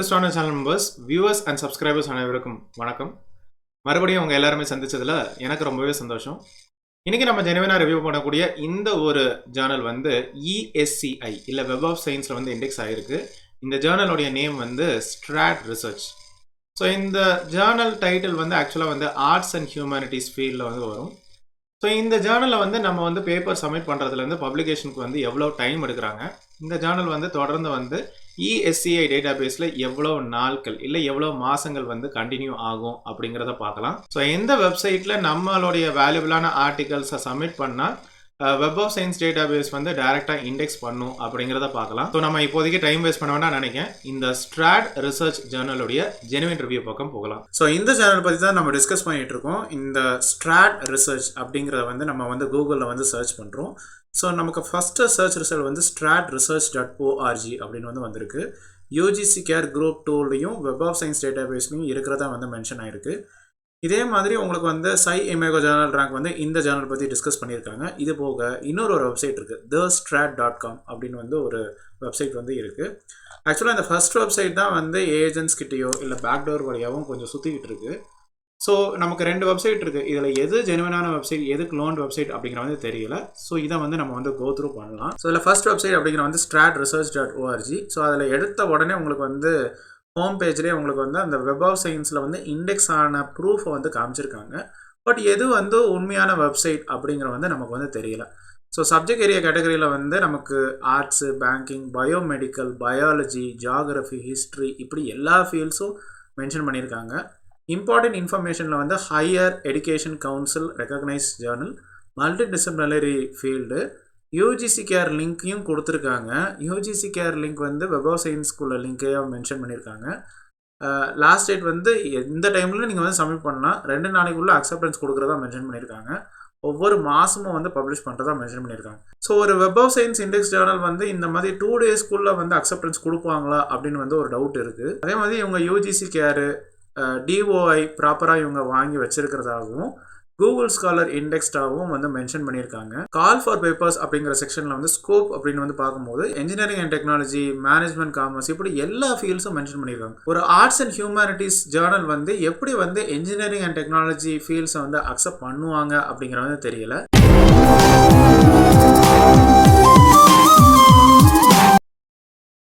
இன்ட்ரெஸ்டான channel members, viewers and subscribers அனைவருக்கும் வணக்கம். மறுபடியும் அவங்க எல்லாருமே சந்திச்சதுல எனக்கு ரொம்பவே சந்தோஷம். இன்னைக்கு நம்ம ஜெனுவினா ரிவ்யூ பண்ணக்கூடிய இந்த ஒரு ஜேர்னல் வந்து ESCI இல்லை வெப் ஆஃப் சயின்ஸில் வந்து இண்டெக்ஸ் ஆகிருக்கு. இந்த ஜேர்னலோடைய நேம் வந்து ஸ்ட்ராட் ரிசர்ச். ஸோ இந்த ஜேர்னல் டைட்டில் வந்து ஆக்சுவலாக வந்து ஆர்ட்ஸ் அண்ட் ஹியூமனிட்டிஸ் ஃபீல்டில் வந்து வரும். ஸோ இந்த ஜேர்னலில் வந்து நம்ம வந்து பேப்பர் சப்மிட் பண்ணுறதுலேருந்து பப்ளிகேஷனுக்கு வந்து எவ்வளோ டைம் எடுக்கிறாங்க, இந்த ஜேர்னல் வந்து தொடர்ந்து வந்து ESCI டேட்டாபேஸில் எவ்வளோ நாட்கள் இல்லை எவ்வளோ மாதங்கள் வந்து கண்டினியூ ஆகும் அப்படிங்கிறத பார்க்கலாம். ஸோ எந்த வெப்சைட்டில் நம்மளுடைய வேல்யூபிளான ஆர்டிகல்ஸை சப்மிட் பண்ணால் வெப் ஆஃப் சயின்ஸ் டேட்டாபேஸ் வந்து டைரெக்டாக இண்டெக்ஸ் பண்ணும் அப்படிங்கிறத பார்க்கலாம். ஸோ நம்ம இப்போதைக்கு டைம் வேஸ்ட் பண்ண வேண்டாம் நினைக்கிறேன். இந்த ஸ்ட்ராட் ரிசர்ச் ஜேர்னலுடைய ஜெனுவின் ரிவ்யூ பக்கம் போகலாம். ஸோ இந்த சேனல் பற்றி தான் நம்ம டிஸ்கஸ் பண்ணிட்டு இருக்கோம். இந்த ஸ்ட்ராட் ரிசர்ச் அப்படிங்கிறத வந்து நம்ம வந்து கூகுளில் வந்து சர்ச் பண்ணுறோம். ஸோ நமக்கு ஃபஸ்ட்டு சர்ச் ரிசல்ட் வந்து stratresearch.org அப்படின்னு வந்து வந்திருக்கு. UGC கேர் குரூப் 2லையும் வெப் ஆஃப் சயின்ஸ் டேட்டாபேஸ்லையும் இருக்கிறதா வந்து மென்ஷன் ஆகிருக்கு. இதே மாதிரி உங்களுக்கு வந்து SciImago ஜேர்னல் ரேங்க் வந்து இந்த ஜேர்னல் பற்றி டிஸ்கஸ் பண்ணியிருக்காங்க. இது போக இன்னொரு வெப்சைட் இருக்குது, thestrat.com அப்படின்னு வந்து ஒரு வெப்சைட் வந்து இருக்குது. ஆக்சுவலாக இந்த ஃபர்ஸ்ட் வெப்சைட் தான் வந்து ஏஜென்ட்ஸ் கிட்டேயோ இல்லை பேக்டோர் வழியாகவும் கொஞ்சம் சுற்றிக்கிட்டு இருக்குது. ஸோ நமக்கு 2 வெப்சைட் இருக்குது. இதில் எது ஜெனுவினான வெப்சைட் எது க்ளோன்ட் வெப்சைட் அப்படிங்கிற வந்து தெரியல. ஸோ இதை வந்து நம்ம வந்து கோ த்ரூ பண்ணலாம். ஸோ இதில் ஃபர்ஸ்ட் வெப்சைட் அப்படிங்கிற வந்து stratresearch.org. ஸோ அதில் எடுத்த உடனே உங்களுக்கு வந்து ஹோம் பேஜ்லேயே உங்களுக்கு வந்து அந்த வெப் ஆஃப் சயின்ஸில் வந்து இண்டெக்ஸ் ஆன ப்ரூஃபை வந்து காமிச்சிருக்காங்க. பட் எது வந்து உண்மையான வெப்சைட் அப்படிங்கிற வந்து நமக்கு வந்து தெரியல. ஸோ சப்ஜெக்ட் ஏரியா கேட்டகரியில் வந்து நமக்கு arts, banking, biomedical, biology, geography, history இப்படி எல்லா ஃபீல்ட்ஸும் மென்ஷன் பண்ணியிருக்காங்க. இம்பார்ட்டன்ட் இன்ஃபர்மேஷனில் வந்து higher education council recognise journal, multi disciplinary field, UGC care லிங்க்கையும் கொடுத்துருக்காங்க. UGC கேர் லிங்க் வந்து வெப் ஆஃப் சயின்ஸ்குள்ள லிங்க்கையும் மென்ஷன் பண்ணியிருக்காங்க. லாஸ்ட் டேட் வந்து எந்த டைமில் நீங்கள் வந்து சப்மிட் பண்ணலாம், 2 நாளைக்குள்ளே அக்செப்டன்ஸ் கொடுக்குறதா மென்ஷன் பண்ணியிருக்காங்க. ஒவ்வொரு மாதமும் வந்து பப்ளிஷ் பண்ணுறதா மென்ஷன் பண்ணியிருக்காங்க. ஸோ ஒரு web of science index journal வந்து இந்த மாதிரி 2 டேஸ்க்குள்ளே வந்து அக்செப்டன்ஸ் கொடுப்பாங்களா அப்படின்னு வந்து ஒரு டவுட் இருக்குது. அதே மாதிரி இவங்க UGC கேரு DOI ப்ராப்பராக இவங்க வாங்கி வச்சிருக்கிறதாகவும் கூகுள் ஸ்காலர் இண்டெக்ஸ்டாகவும் வந்து மென்ஷன் பண்ணியிருக்காங்க. கால் ஃபார் பேப்பர்ஸ் அப்படிங்கிற செக்ஷனில் வந்து ஸ்கோப் அப்படின்னு வந்து பார்க்கும்போது engineering and technology, management, commerce இப்படி எல்லா ஃபீல்ட்ஸும் மென்ஷன் பண்ணியிருக்காங்க. ஒரு ஆர்ட்ஸ் அண்ட் ஹியூமனிட்டிஸ் ஜேர்னல் வந்து எப்படி வந்து இன்ஜினியரிங் அண்ட் டெக்னாலஜி ஃபீல்ட்ஸை வந்து அக்செப்ட் பண்ணுவாங்க அப்படிங்கிற வந்து தெரியல.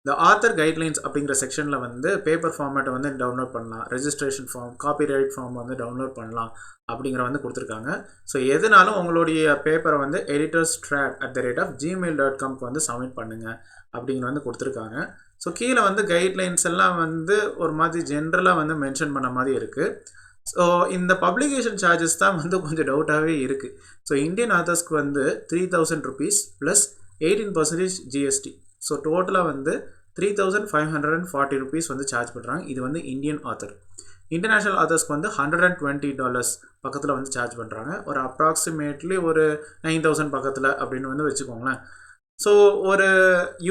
இந்த ஆத்தர் கைட்லைன்ஸ் அப்படிங்கிற செக்ஷனில் வந்து பேப்பர் ஃபார்மேட்டை வந்து டவுன்லோட் பண்ணலாம், ரெஜிஸ்ட்ரேஷன் ஃபார்ம், காப்பிரைட் ஃபார்ம் வந்து டவுன்லோட் பண்ணலாம் அப்படிங்கிற வந்து கொடுத்துருக்காங்க. ஸோ எதுனாலும் உங்களுடைய பேப்பரை வந்து editorstrat@gmail.comக்கு வந்து சப்மிட் பண்ணுங்கள் அப்படிங்கிற வந்து கொடுத்துருக்காங்க. ஸோ கீழே வந்து கைட்லைன்ஸ் எல்லாம் வந்து ஒரு மாதிரி ஜென்ரலாக வந்து மென்ஷன் பண்ண மாதிரி இருக்குது. ஸோ இந்த பப்ளிகேஷன் சார்ஜஸ் தான் வந்து கொஞ்சம் டவுட்டாகவே இருக்குது. ஸோ இந்தியன் ஆத்தர்ஸ்க்கு வந்து 3000 rupees ப்ளஸ் 18% GST. ஸோ டோட்டலாக வந்து 3540 rupees வந்து சார்ஜ் பண்ணுறாங்க. இது வந்து இந்தியன் ஆத்தர். இன்டர்நேஷ்னல் ஆத்தர்ஸ்க்கு வந்து $120 பக்கத்தில் வந்து சார்ஜ் பண்ணுறாங்க. ஒரு அப்ராக்சிமேட்லி ஒரு 9000 பக்கத்தில் அப்படின்னு வந்து வச்சுக்கோங்களேன். ஸோ ஒரு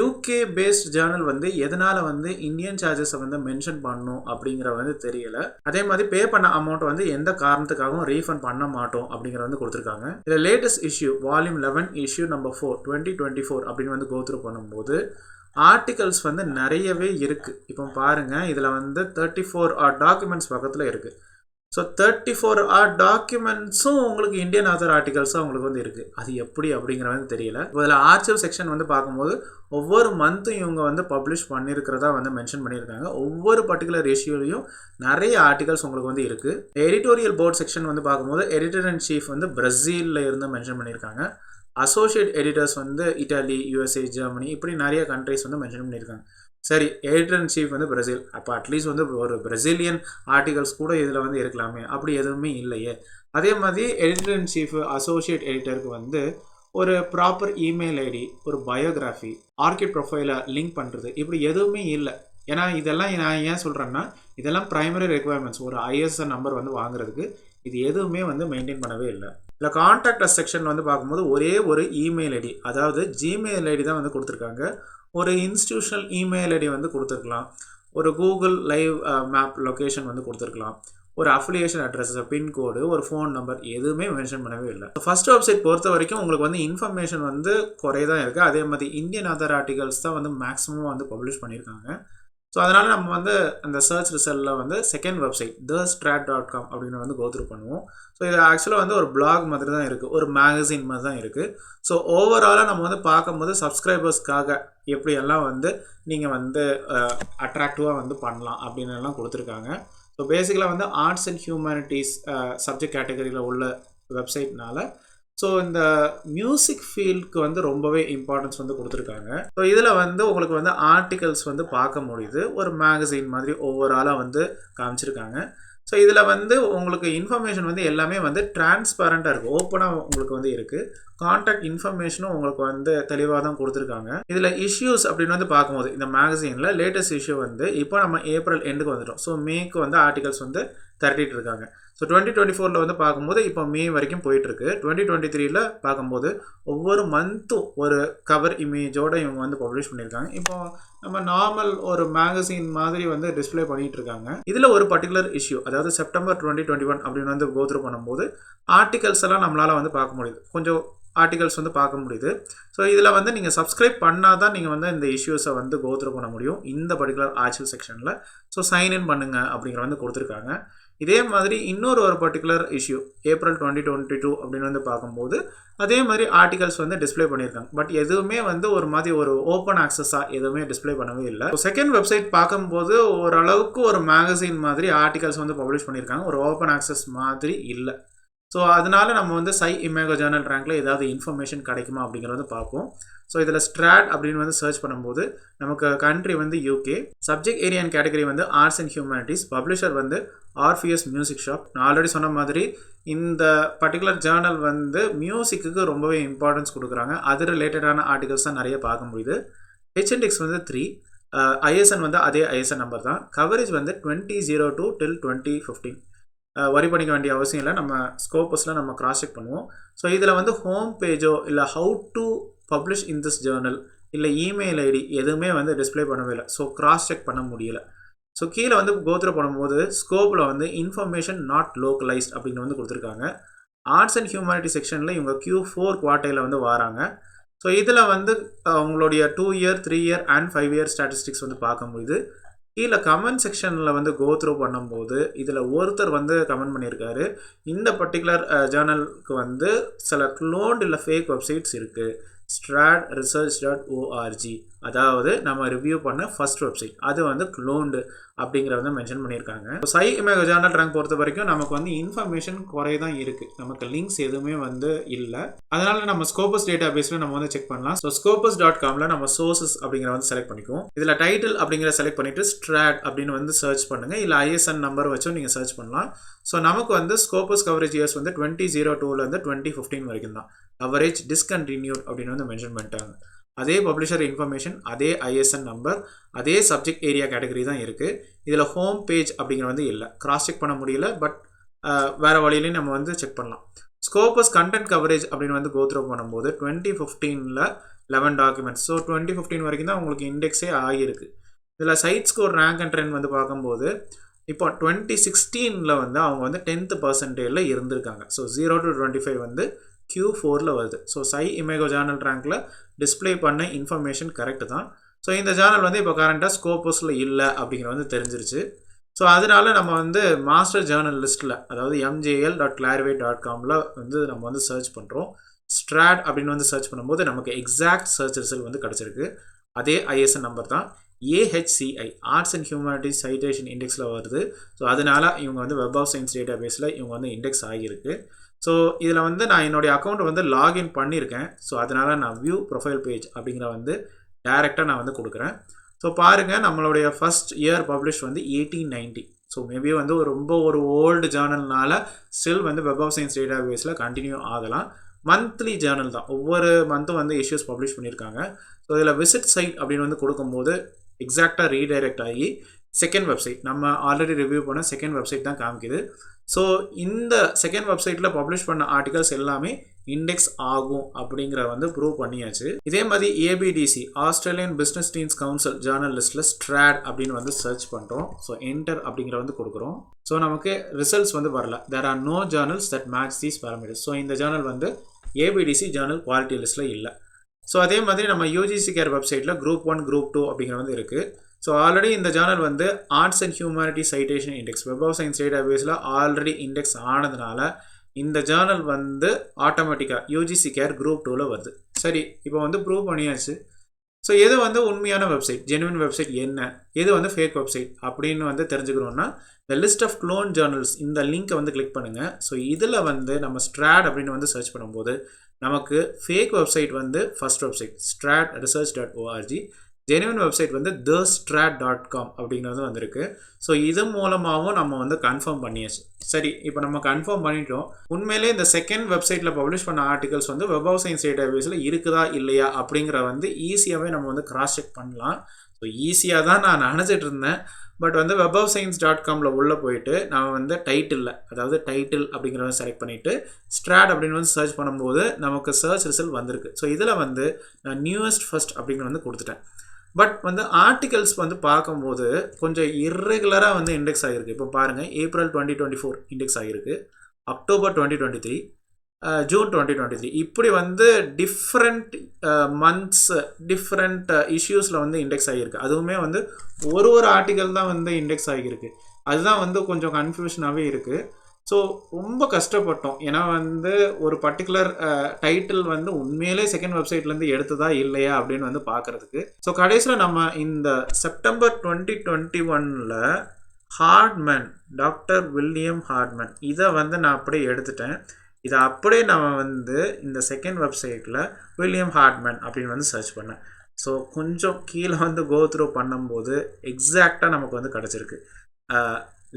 UK பேஸ்ட் ஜேர்னல் வந்து எதனால் வந்து இந்தியன் சார்ஜஸை வந்து மென்ஷன் பண்ணணும் அப்படிங்கிற வந்து தெரியலை. அதே மாதிரி பே பண்ண அமௌண்ட் வந்து எந்த காரணத்துக்காகவும் ரீஃபண்ட் பண்ண மாட்டோம் அப்படிங்கிற வந்து கொடுத்துருக்காங்க. இதில் latest issue volume 11 issue number 4 2024 அப்படின்னு வந்து கோத்ரூ பண்ணும்போது ஆர்டிகல்ஸ் வந்து நிறையவே இருக்குது. இப்போ பாருங்கள், இதில் வந்து 34 டாக்குமெண்ட்ஸ் பக்கத்தில் இருக்குது. ஸோ 34 டாக்குமெண்ட்ஸும் உங்களுக்கு இந்தியன் ஆத்தர் ஆர்டிகல்ஸும் உங்களுக்கு வந்து இருக்குது. அது எப்படி அப்படிங்கிற வந்து தெரியல. இப்போ இதில் ஆர்ச்சிவ் செக்ஷன் வந்து பார்க்கும்போது ஒவ்வொரு மந்த்தும் இவங்க வந்து பப்ளிஷ் பண்ணியிருக்கிறதா வந்து மென்ஷன் பண்ணியிருக்காங்க. ஒவ்வொரு பர்டிகுலர் இஷ்யூலையும் நிறைய ஆர்டிகல்ஸ் உங்களுக்கு வந்து இருக்குது. எடிட்டோரியல் போர்ட் செக்ஷன் வந்து பார்க்கும்போது எடிட்டர் அண்ட் சீஃப் வந்து பிரேசிலில் இருந்து மென்ஷன் பண்ணியிருக்காங்க. அசோசியேட் எடிட்டர்ஸ் வந்து இட்டாலி, USA, ஜெர்மனி இப்படி நிறைய கண்ட்ரிஸ் வந்து மென்ஷன் பண்ணியிருக்காங்க. சரி, எடிட்டர் அண்ட் சீஃப் வந்து பிரேசில், அப்போ அட்லீஸ்ட் வந்து ஒரு பிரேசிலியன் ஆர்டிகல்ஸ் கூட இதில் வந்து இருக்கலாமே, அப்படி எதுவுமே இல்லையே. அதே மாதிரி எடிட்டர் அண்ட் சீஃப், அசோசியேட் எடிட்டருக்கு வந்து ஒரு ப்ராப்பர் இமெயில் ஐடி, ஒரு பயோகிராஃபி, ஆர்கிட் ப்ரொஃபைலை லிங்க் பண்ணுறது இப்படி எதுவுமே இல்லை. ஏன்னா இதெல்லாம் நான் ஏன் சொல்கிறேன்னா இதெல்லாம் ப்ரைமரி ரெக்குவயர்மெண்ட்ஸ். ஒரு ISSN நம்பர் வந்து வாங்குறதுக்கு இது எதுவுமே வந்து மெயின்டைன் பண்ணவே இல்லை. இல்லை கான்டாக்ட் அஸ் செக்ஷன் வந்து பார்க்கும்போது ஒரே ஒரு இமெயில் ஐடி, அதாவது Gmail ஐடி தான் வந்து கொடுத்துருக்காங்க. ஒரு இன்ஸ்டியூஷனல் இமெயில் ஐடி வந்து கொடுத்துருக்கலாம், ஒரு கூகுள் லைவ் மேப் லொக்கேஷன் வந்து கொடுத்துருக்கலாம், ஒரு அஃபிலியேஷன் அட்ரஸ், பின்கோடு, ஒரு ஃபோன் நம்பர் எதுவுமே மென்ஷன் பண்ணவே இல்லை. ஃபர்ஸ்ட் வெப்சைட் பொறுத்த வரைக்கும் உங்களுக்கு வந்து இன்ஃபர்மேஷன் வந்து குறைய தான் இருக்குது. அதே மாதிரி இந்தியன் ஆத்தர் ஆர்டிகல்ஸ் தான் வந்து மேக்ஸிமம் வந்து பப்ளிஷ் பண்ணியிருக்காங்க. ஸோ அதனால் நம்ம வந்து அந்த சர்ச் ரிசல்ட்டில் வந்து செகண்ட் வெப்சைட் thestrat.com அப்படின்னு வந்து கோத்ரூ பண்ணுவோம். ஸோ இது ஆக்சுவலாக வந்து ஒரு பிளாக் மாதிரி தான் இருக்குது, ஒரு மேகசின் மாதிரி தான் இருக்குது. ஸோ ஓவராலாக நம்ம வந்து பார்க்கும்போது சப்ஸ்கிரைபர்ஸ்க்காக எப்படியெல்லாம் வந்து நீங்கள் வந்து அட்ராக்டிவாக வந்து பண்ணலாம் அப்படின்னு எல்லாம் கொடுத்துருக்காங்க. ஸோ பேசிக்கலாக வந்து ஆர்ட்ஸ் அண்ட் ஹியூமனிட்டிஸ் சப்ஜெக்ட் கேட்டகரியில் உள்ள வெப்சைட்னால ஸோ இந்த மியூசிக் ஃபீல்டுக்கு வந்து ரொம்பவே இம்பார்ட்டன்ஸ் வந்து கொடுத்துருக்காங்க. ஸோ இதில் வந்து உங்களுக்கு வந்து ஆர்டிகல்ஸ் வந்து பார்க்க முடியுது, ஒரு மேகசின் மாதிரி ஓவராலாக வந்து காமிச்சிருக்காங்க. ஸோ இதில் வந்து உங்களுக்கு இன்ஃபர்மேஷன் வந்து எல்லாமே வந்து டிரான்ஸ்பரண்ட்டாக இருக்குது, ஓப்பனாக உங்களுக்கு வந்து இருக்குது. கான்டாக்ட் இன்ஃபர்மேஷனும் உங்களுக்கு வந்து தெளிவாக தான் கொடுத்துருக்காங்க. இதில் இஷ்யூஸ் அப்படின்னு வந்து பார்க்கும்போது இந்த மேகசினில் லேட்டஸ்ட் இஷ்யூ வந்து இப்போ நம்ம ஏப்ரல் எண்டுக்கு வந்துட்டோம். ஸோ மேக்கு வந்து ஆர்டிகல்ஸ் வந்து திரட்டிட்டு இருக்காங்க. ஸோ 2024 வந்து பார்க்கும்போது இப்போ மே வரைக்கும் போயிட்டுருக்கு. 2023 பார்க்கும்போது ஒவ்வொரு மந்த்தும் ஒரு கவர் இமேஜோடு இவங்க வந்து பப்ளிஷ் பண்ணியிருக்காங்க. இப்போ நம்ம நார்மல் ஒரு மேகசின் மாதிரி வந்து டிஸ்பிளே பண்ணிகிட்டு இருக்காங்க. இதில் ஒரு பர்டிகுலர் இஷ்யூ, அதாவது செப்டம்பர் 2021 அப்படின்னு வந்து கோத்ரூ பண்ணும்போது ஆர்டிகல்ஸ் எல்லாம் நம்மளால் வந்து பார்க்க முடியுது, கொஞ்சம் ஆர்டிகல்ஸ் வந்து பார்க்க முடியுது. ஸோ இதில் வந்து நீங்கள் சப்ஸ்கிரைப் பண்ணால் தான் நீங்கள் வந்து இந்த இஷ்யூஸை வந்து கோத்ரூ பண்ண முடியும் இந்த பர்டிகுலர் ஆர்டிகல் செக்ஷனில். ஸோ சைன்இன் பண்ணுங்கள் அப்படிங்கிற வந்து கொடுத்துருக்காங்க. இதே மாதிரி இன்னொரு பர்டிகுலர் இஷ்யூ ஏப்ரல் 2022 அப்படின்னு வந்து பார்க்கும்போது அதே மாதிரி ஆர்டிகல்ஸ் வந்து டிஸ்பிளே பண்ணியிருக்காங்க. பட் எதுவுமே வந்து ஒரு மாதிரி ஒரு ஓப்பன் ஆக்சஸாக எதுவுமே டிஸ்பிளே பண்ணவே இல்லை. செகண்ட் வெப்சைட் பார்க்கும்போது ஓரளவுக்கு ஒரு மேகசின் மாதிரி ஆர்டிகல்ஸ் வந்து பப்ளிஷ் பண்ணியிருக்காங்க, ஒரு ஓப்பன் ஆக்சஸ் மாதிரி இல்லை. ஸோ அதனால நம்ம வந்து சை இமேகோ ஜேர்னல் ரேங்க்ல ஏதாவது இன்ஃபர்மேஷன் கிடைக்குமா அப்படிங்கிறத பார்ப்போம். ஸோ இதில் ஸ்ட்ராட் அப்படின்னு வந்து சர்ச் பண்ணும்போது நமக்கு கண்ட்ரி வந்து UK, subject area and category வந்து ஆர்ட்ஸ் அண்ட் ஹியூமனிட்டிஸ், பப்ளிஷர் வந்து ஆர்ஃபிஎஸ் மியூசிக் ஷாப். நான் ஆல்ரெடி சொன்ன மாதிரி இந்த பர்டிகுலர் ஜேர்னல் வந்து மியூசிக்கு ரொம்பவே இம்பார்ட்டன்ஸ் கொடுக்குறாங்க, அது ரிலேட்டடான ஆர்டிகல்ஸ் தான் நிறைய பார்க்க முடியுது. ஹெச்என்டிஎக்ஸ் வந்து 3, ஐஎஸ்என் வந்து அதே ஐஎஸ்என் நம்பர் தான். கவரேஜ் வந்து 2002 till 2015. வரி பண்ணிக்க வேண்டிய அவசியம் இல்லை, நம்ம ஸ்கோப்பஸில் நம்ம கிராஸ் செக் பண்ணுவோம். ஸோ இதில் வந்து ஹோம் பேஜோ இல்லை how to publish in this Journal இல்லை இமெயில் ஐடி எதுவுமே வந்து டிஸ்பிளே பண்ணவே இல்லை. ஸோ கிராஸ் செக் பண்ண முடியலை. ஸோ கீழே வந்து கோத்ரூ பண்ணும்போது ஸ்கோப்பில் வந்து இன்ஃபர்மேஷன் நாட் லோக்கலைஸ்ட் அப்படின்னு வந்து கொடுத்துருக்காங்க. ஆர்ட்ஸ் அண்ட் ஹியூமனிட்டி செக்ஷனில் இவங்க Q4 குவார்டையில் வந்து வராங்க. ஸோ இதில் வந்து அவங்களுடைய 2 year 3 year and 5 year statistics வந்து பார்க்க முடியுது. கீழே கமெண்ட் செக்ஷனில் வந்து கோத்ரூ பண்ணும்போது இதில் ஒருத்தர் வந்து கமெண்ட் பண்ணியிருக்காரு, இந்த பர்டிகுலர் ஜேர்னலுக்கு வந்து சில க்ளோன்ட் இல்லை ஃபேக் வெப்சைட்ஸ் இருக்குது, stratresearch.org, அதாவது நம்ம ரிவ்யூ பண்ண ஃபர்ஸ்ட் வெப்சைட் அது வந்து க்ளோன்டு அப்படிங்கிற வந்து மென்ஷன் பண்ணியிருக்காங்க. சை இமேகோ ஜேர்னல் ரேங்க் பொறுத்த வரைக்கும் நமக்கு வந்து இன்ஃபர்மேஷன் குறை தான் இருக்குது, நமக்கு லிங்க்ஸ் எதுவுமே வந்து இல்லை. அதனால நம்ம ஸ்கோபஸ் டேட்டா பேஸில் நம்ம வந்து செக் பண்ணலாம். ஸோ scopus.comல நம்ம சோர்சஸ் அப்படிங்கிற வந்து செலக்ட் பண்ணிக்குவோம். இதில் டைட்டில் அப்படிங்கிற செலக்ட் பண்ணிவிட்டு ஸ்ட்ராட் அப்படின்னு வந்து சர்ச் பண்ணுங்கள், இல்லை ஐஎஸ்என் நம்பர் வச்சும் நீங்கள் சர்ச் பண்ணலாம். ஸோ நமக்கு வந்து ஸ்கோபஸ் கவரேஜ் இயர்ஸ் வந்து 2002 2015 வரைக்கும் தான். கவரேஜ் டிஸ்கண்டினியூட் அப்படின்னு வந்து மென்ஷன் பண்ணிட்டாங்க. அதே பப்ளிஷர் இன்ஃபர்மேஷன், அதே ஐஎஸ்என் நம்பர், அதே சப்ஜெக்ட் ஏரியா கேட்டகரி தான் இருக்குது. இதில் ஹோம் பேஜ் அப்படிங்கிற வந்து இல்லை, கிராஸ் செக் பண்ண முடியல. பட் வேறு வழியிலையும் நம்ம வந்து செக் பண்ணலாம். ஸ்கோபஸ் கண்டென்ட் கவரேஜ் அப்படின்னு வந்து கோத்ரூ பண்ணும்போது 2015 11 டாக்குமெண்ட்ஸ். ஸோ 2015 வரைக்கும் தான் உங்களுக்கு இண்டெக்ஸே ஆகியிருக்கு. இதில் cite score rank and trend வந்து பார்க்கும்போது இப்போ 2016 வந்து அவங்க வந்து 10th percentile இருந்திருக்காங்க. ஸோ 0 to 25 வந்து Q4 வருது. ஸோ சை இமேகோ ஜேர்னல் ரேங்க்கில் டிஸ்பிளே பண்ண இன்ஃபர்மேஷன் கரெக்டு தான். ஸோ இந்த ஜேர்னல் வந்து இப்போ கரண்ட்டாக ஸ்கோப்பஸில் இல்லை அப்படிங்கிற வந்து தெரிஞ்சிருச்சு. ஸோ அதனால நம்ம வந்து மாஸ்டர் ஜேர்னல் லிஸ்ட்டில், அதாவது mjl.clarivate.comல வந்து நம்ம வந்து சர்ச் பண்ணுறோம். ஸ்ட்ராட் அப்படின்னு வந்து சர்ச் பண்ணும்போது நமக்கு எக்ஸாக்ட் சர்ச் ரிசல்ட் வந்து கிடச்சிருக்கு. அதே ஐஎஸ்என் நம்பர் தான். AHCI arts and humanities citation இண்டெக்ஸில் வருது. ஸோ அதனால இவங்க வந்து வெப் ஆஃப் சயின்ஸ் டேட்டா பேஸில் இவங்க வந்து இண்டெக்ஸ் ஆகியிருக்கு. ஸோ இதில் வந்து நான் என்னுடைய அக்கௌண்ட்டை வந்து லாகின் பண்ணியிருக்கேன். ஸோ அதனால் நான் வியூ ப்ரொஃபைல் பேஜ் அப்படிங்கிற வந்து டைரெக்டாக நான் வந்து கொடுக்குறேன். ஸோ பாருங்கள், நம்மளுடைய ஃபஸ்ட் இயர் பப்ளிஷ் வந்து 1890. ஸோ மேபி வந்து ரொம்ப ஒரு ஓல்டு ஜேர்னல்னால ஸ்டில் வந்து வெப் ஆஃப் சயின்ஸ் டேட்டா பேஸில் கண்டினியூ ஆகலாம். மந்த்லி ஜேர்னல் தான், ஒவ்வொரு மந்த்தும் வந்து இஷ்யூஸ் பப்ளிஷ் பண்ணியிருக்காங்க. ஸோ இதில் விசிட் சைட் அப்படின்னு வந்து கொடுக்கும்போது எக்ஸாக்டாக ரீடைரக்ட் ஆகி செகண்ட் வெப்சைட், நம்ம ஆல்ரெடி ரிவ்யூ பண்ண செகண்ட் வெப்சைட் தான் காமிக்குது. ஸோ இந்த செகண்ட் வெப்சைட்டில் பப்ளிஷ் பண்ண ஆர்டிகல்ஸ் எல்லாமே இண்டெக்ஸ் ஆகும் அப்படிங்கிற வந்து ப்ரூவ் பண்ணியாச்சு. இதே மாதிரி ABDC Australian business teens council Journal லிஸ்ட்டில் ஸ்ட்ராட் அப்படின்னு வந்து சர்ச் பண்ணுறோம். ஸோ என்டர் அப்படிங்கிற வந்து கொடுக்குறோம். ஸோ நமக்கு ரிசல்ட்ஸ் வந்து வரல. There are no journals that match these parameters. So இந்த ஜேர்னல் வந்து ABDC ஜேர்னல் குவாலிட்டி லிஸ்ட்டில் இல்லை. ஸோ அதே மாதிரி நம்ம UGC கேர் வெப்சைட்டில் குரூப் 1 குரூப் 2 அப்படிங்கிற வந்து இருக்குது. ஸோ ஆல்ரெடி இந்த ஜேர்னல் வந்து arts and humanity citation index web of science டேட்டாபேஸில் ஆல்ரெடி இண்டெக்ஸ் ஆனதுனால இந்த ஜேர்னல் வந்து ஆட்டோமேட்டிக்காக யூஜிசி கேர் குரூப் 2ல் வருது. சரி, இப்போ வந்து ப்ரூவ் பண்ணியாச்சு. ஸோ எது வந்து உண்மையான வெப்சைட், ஜெனுவின் வெப்சைட் என்ன, எது வந்து ஃபேக் வெப்சைட் அப்படின்னு வந்து தெரிஞ்சுக்கணுன்னா இந்த லிஸ்ட் ஆஃப் க்ளோன் ஜேர்னல்ஸ் இந்த லிங்க்கை வந்து கிளிக் பண்ணுங்கள். ஸோ இதில் வந்து நம்ம ஸ்ட்ராட் அப்படின்னு வந்து சர்ச் பண்ணும்போது நமக்கு ஃபேக் வெப்சைட் வந்து first website stratresearch.org, genuine website வந்து thestrat.com அப்படிங்கிறது வந்திருக்கு. ஸோ இது மூலமாகவும் நம்ம வந்து கன்ஃபார்ம் பண்ணியாச்சு. சரி, இப்போ நம்ம கன்ஃபார்ம் பண்ணிட்டோம். உண்மையிலே இந்த செகண்ட் வெப்சைட்டில் பப்ளிஷ் பண்ண ஆர்டிகல்ஸ் வந்து வெப் ஆஃப் சயின்ஸ் டேட்டாபேஸில் இருக்குதா இல்லையா அப்படிங்கிற வந்து ஈஸியாகவே நம்ம வந்து கிராஸ் செக் பண்ணலாம். ஸோ ஈஸியாக தான் நான் நினச்சிட்டு இருந்தேன். பட் வந்து webofscience.comல உள்ளே போயிட்டு நான் வந்து டைட்டில் அப்படிங்கிறத செலக்ட் பண்ணிவிட்டு ஸ்ட்ராட் அப்படின்னு வந்து சர்ச் பண்ணும்போது நமக்கு சர்ச் ரிசல்ட் வந்திருக்கு. ஸோ இதில் வந்து நான் நியூவஸ்ட் ஃபர்ஸ்ட் அப்படிங்கிற வந்து கொடுத்துட்டேன். பட் வந்து ஆர்டிகல்ஸ் வந்து பார்க்கும்போது கொஞ்சம் இர்ரெகுலராக வந்து இண்டெக்ஸ் ஆகிருக்கு. இப்போ பாருங்கள், ஏப்ரல் 2024 இண்டெக்ஸ் ஆகிருக்கு, அக்டோபர் 2023, ஜூன் 2023, இப்படி வந்து டிஃப்ரெண்ட் மந்த்ஸ் டிஃப்ரெண்ட் இஷ்யூஸில் வந்து இண்டெக்ஸ் ஆகியிருக்கு. அதுவுமே வந்து ஒரு ஆர்டிக்கல் தான் வந்து இண்டெக்ஸ் ஆகியிருக்கு. அதுதான் வந்து கொஞ்சம் கன்ஃபியூஷனாகவே இருக்குது. ஸோ ரொம்ப கஷ்டப்பட்டோம். ஏன்னா வந்து ஒரு பர்டிகுலர் டைட்டில் வந்து உண்மையிலே செகண்ட் வெப்சைட்லேருந்து எடுத்ததா இல்லையா அப்படின்னு வந்து பார்க்குறதுக்கு. ஸோ கடைசியில் நம்ம இந்த September 2021 Hartman, doctor William Hartman, இதை வந்து நான் அப்படியே எடுத்துட்டேன். இதை அப்படியே நம்ம வந்து இந்த செகண்ட் வெப்சைட்டில் வில்லியம் ஹார்ட்மேன் அப்படின்னு வந்து சர்ச் பண்ணேன். ஸோ கொஞ்சம் கீழே வந்து கோ த்ரூ பண்ணும்போது எக்ஸாக்டாக நமக்கு வந்து கிடச்சிருக்கு.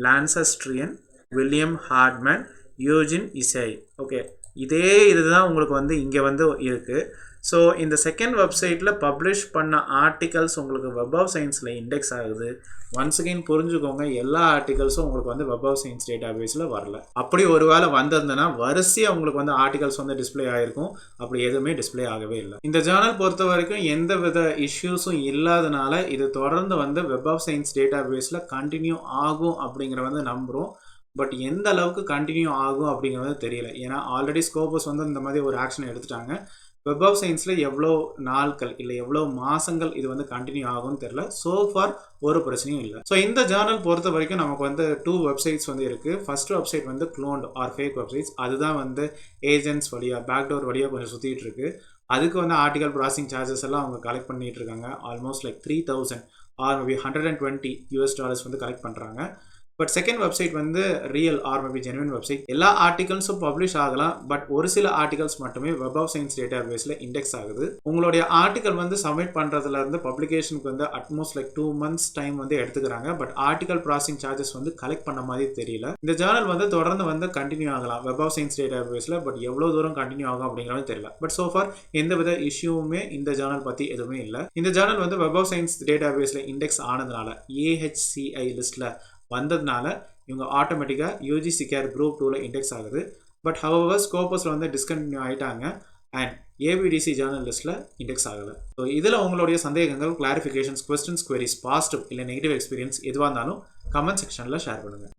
லான்சஸ்ட்ரியன், வில்லியம் ஹார்ட்மேன், யூஜின் இசை. ஓகே, இதே இதுதான் உங்களுக்கு வந்து இங்கே வந்து இருக்குது. ஸோ இந்த செகண்ட் வெப்சைட்டில் பப்ளிஷ் பண்ண ஆர்டிகல்ஸ் உங்களுக்கு வெப் ஆஃப் சயின்ஸில் இண்டெக்ஸ் ஆகுது. ஒன்ஸ் அகெயின் புரிஞ்சுக்கோங்க, எல்லா ஆர்டிகல்ஸும் உங்களுக்கு வந்து வெப் ஆஃப் சயின்ஸ் டேட்டாபேஸில் வரல. அப்படி ஒரு வேளை வந்திருந்ததுன்னா வரிசையாக உங்களுக்கு வந்து ஆர்டிகல்ஸ் வந்து டிஸ்பிளே ஆகிருக்கும். அப்படி எதுவுமே டிஸ்பிளே ஆகவே இல்லை. இந்த ஜேர்னல் பொறுத்த வரைக்கும் எந்த வித இஷ்யூஸும் இல்லாதனால இது தொடர்ந்து வந்து வெப் ஆஃப் சயின்ஸ் டேட்டாபேஸில் கண்டினியூ ஆகும் அப்படிங்கிற வந்து நம்புகிறோம். பட் எந்த அளவுக்கு கண்டினியூ ஆகும் அப்படிங்கிறது தெரியல. ஏன்னா ஆல்ரெடி ஸ்கோபஸ் வந்து இந்த மாதிரி ஒரு ஆக்ஷன் எடுத்துட்டாங்க. வெப் ஆஃப் சயின்ஸில் எவ்வளோ நாட்கள் இல்லை எவ்வளோ மாதங்கள் இது வந்து கண்டினியூ ஆகும்னு தெரியல. ஸோ ஃபார் ஒரு பிரச்சனையும் இல்லை. ஸோ இந்த ஜேர்னல் பொறுத்த வரைக்கும் நமக்கு வந்து 2 வெப்சைட்ஸ் வந்து இருக்குது. ஃபர்ஸ்ட் வெப்சைட் வந்து க்ளோன்ட் ஆர் ஃபேக் வெப்சைட்ஸ். அதுதான் வந்து ஏஜென்ட்ஸ் வழியாக பேக்டோர் வழியாக கொஞ்சம் சுற்றிட்டு இருக்கு. அதுக்கு வந்து ஆர்டிகல் ப்ராசஸிங் சார்ஜஸ் எல்லாம் அவங்க கலெக்ட் பண்ணிட்டு இருக்காங்க. ஆல்மோஸ்ட் லைக் 3000 ஆர் மேபி $120 வந்து கலெக்ட் பண்ணுறாங்க. பட் செகண்ட் வெப்சைட் வந்து real or maybe genuine website. எல்லா ஆர்டிகல்ஸும் பப்ளிஷ் ஆகலாம். பட் ஒரு சில ஆர்டிகல்ஸ் மட்டுமே வெப் ஆஃப் சயின்ஸ் டேட்டாபேஸில் இண்டெக்ஸ் ஆகுது. உங்களுடைய ஆர்டிகல் வந்து சப்மிட் பண்ணுறதுலேருந்து பப்ளிகேஷனுக்கு வந்து அட்மோஸ்ட் லைக் 2 months டைம் வந்து எடுத்துக்கிறாங்க. பட் ஆர்டிகல் ப்ராசஸிங் சார்ஜஸ் வந்து கலெக்ட் பண்ண மாதிரி தெரியல. இந்த ஜேர்னல் வந்து தொடர்ந்து வந்து கண்டினியூ ஆகலாம் வெப் ஆஃப் சயின்ஸ் டேட்டாபேஸில். பட் எவ்வளோ தூரம் கண்டினியூ ஆகும் அப்படிங்கிறது தெரியல. பட் ஸோ ஃபார் எந்த வித இஷ்யூவுமே இந்த ஜேர்னல் பற்றி எதுவுமே இல்லை. இந்த ஜேர்னல் வந்து வெப் ஆஃப் சயின்ஸ் டேட்டாபேஸில் இண்டெக்ஸ் ஆனதுனால AHCI லிஸ்ட்டில் வந்ததுனால இவங்க ஆட்டோமேட்டிக்காக யூஜிசி கேர் குரூப் 2ல இண்டெக்ஸ் ஆகுது. பட் ஹவவர் ஸ்கோபஸில் வந்து டிஸ்கண்டினியூ ஆகிட்டாங்க அண்ட் ABDC ஜேர்னல் லிஸ்ட்டில் இண்டெக்ஸ் ஆகலை. ஸோ இதில் உங்களுடைய சந்தேகங்கள், கிளாரிஃபிகேஷன்ஸ், கொஸ்டின்ஸ், குவரிஸ், பாசிட்டிவ் இல்லை நெகட்டிவ் எக்ஸ்பீரியன்ஸ் எதுவாக இருந்தாலும் கமெண்ட் செக்ஷனில் ஷேர் பண்ணுங்கள்.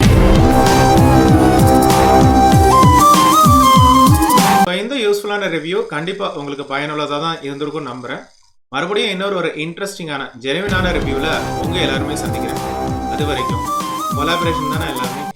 இந்த யூஸ்ஃபுல்லான ரிவ்யூ கண்டிப்பாக உங்களுக்கு பயனுள்ளதாக தான் இருந்திருக்கும் நம்புகிறேன். மறுபடியும் இன்னொரு இன்ட்ரெஸ்டிங்கான ஜெனுவினான ரிவ்யூவில் உங்கள் எல்லாருமே சந்திக்கிறேன். அது வரைக்கும் கொலாபரேஷன் தானே எல்லாமே.